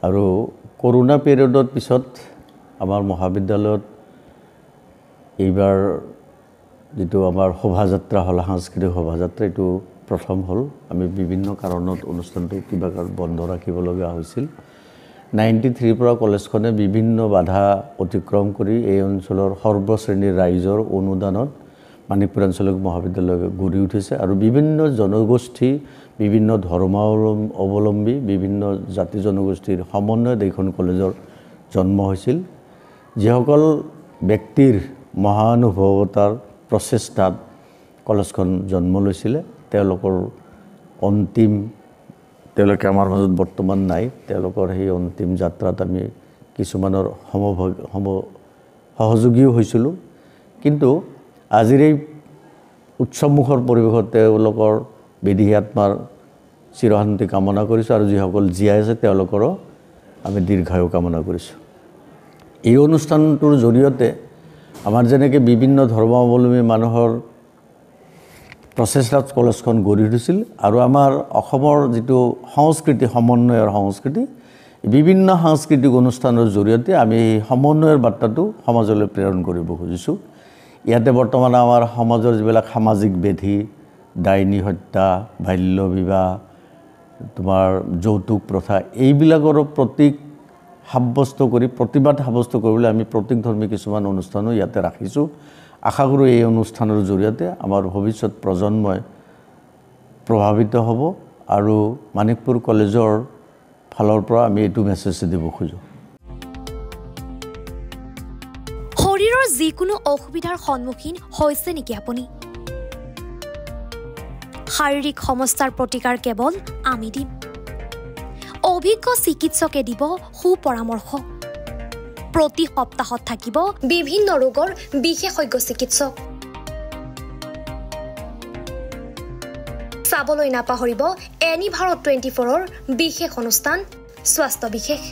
আৰু কৰোনা পিৰিয়ডৰ পিছত আমাৰ মহাবিদ্যালয়ত এইবাৰ যেটো আমাৰ শোভাযাত্ৰা হল সাংস্কৃতিক শোভাযাত্ৰা এটো প্ৰথম হল আমি বিভিন্ন কাৰণত অনুষ্ঠানটো কিবা বন্ধ ৰাখিব লগা হৈছিল 93 পৰা কলেজখনে বিভিন্ন বাধা অতিক্ৰম কৰি এই অঞ্চলৰ সৰ্বশ্ৰেণীৰ ৰাইজৰ অনুদানত মানিকপুৰ আঞ্চলিক মহাবিদ্যালয় গঢ়ি উঠিছে আৰু বিভিন্ন জনগোষ্ঠী বিভিন্ন ধৰ্মাৱলম্বী বিভিন্ন জাতি জনগোষ্ঠীৰ সমন্বয়ত এইখন কলেজৰ জন্ম হৈছিল যিসকল ব্যক্তিৰ মহানুভৱতাৰ প্ৰচেষ্টাত কলেজখন জন্ম লৈছিল তেওঁলোকৰ অন্তিম তেওঁলোকে আমাৰ মাজত বৰ্তমান নাই তেওঁলোকৰ সেই অন্তিম যাত্ৰাত আমি কিছুমানৰ সহযোগীও হৈছিল কিন্তু আজিৰ এই উৎসৱমুখৰ পৰিৱেশত তেওঁলোকৰ বিদেহী আত্মাৰ চিৰশান্তি কামনা কৰিছো আৰু যিসকল জীয়াই আছে তেওঁলোকৰ আমি দীৰ্ঘায়ু কামনা কৰিছো এই অনুষ্ঠানটোৰ জৰিয়তে আমাৰ যেনেকৈ বিভিন্ন ধৰ্মাৱলম্বী মানুহৰ প্ৰচেষ্টাত কলেজখন গঢ়ি উঠিছিল আৰু আমাৰ অসমৰ যেটো সংস্কৃতি সমন্বয়ৰ সংস্কৃতি বিভিন্ন সাংস্কৃতিক অনুষ্ঠানৰ জৰিয়তে আমি সমন্বয়ৰ বাৰ্তাটো সমাজলৈ প্ৰেৰণ কৰিব খুজিছো ইয়াতে বৰ্তমান আমাৰ সমাজৰ যিবিলাক সামাজিক বেধি ডাইনী হত্যা বাল্য বিবাহ তোমাৰ যৌতুক প্ৰথা এইবিলাকৰ প্ৰতীক সাব্যস্ত কৰি প্ৰতিবাদ সাব্যস্ত কৰিবলৈ আমি প্ৰতীক ধৰ্মী কিছুমান অনুষ্ঠানো ইয়াতে ৰাখিছো আশা কৰো এই অনুষ্ঠানৰ জৰিয়তে আমাৰ ভৱিষ্যত প্ৰজন্মই প্ৰভাৱিত হ'ব আৰু মানিকপুৰ কলেজৰ ফালৰ পৰা আমি এটো মেছেজ দিব খুজো শৰীৰৰ যিকোনো অসুবিধাৰ সন্মুখীন হৈছে নেকি আপুনি শাৰীৰিক সমস্যাৰ প্ৰতিকাৰ কেৱল আমি দিম অভিজ্ঞ চিকিৎসকে দিব সুপৰামৰ্শ প্ৰতি সপ্তাহত থাকিব বিভিন্ন ৰোগৰ বিশেষজ্ঞ চিকিৎসক চাবলৈ নাপাহৰিব এনি ভাৰত 24ৰ বিশেষ অনুষ্ঠান স্বাস্থ্য বিশেষ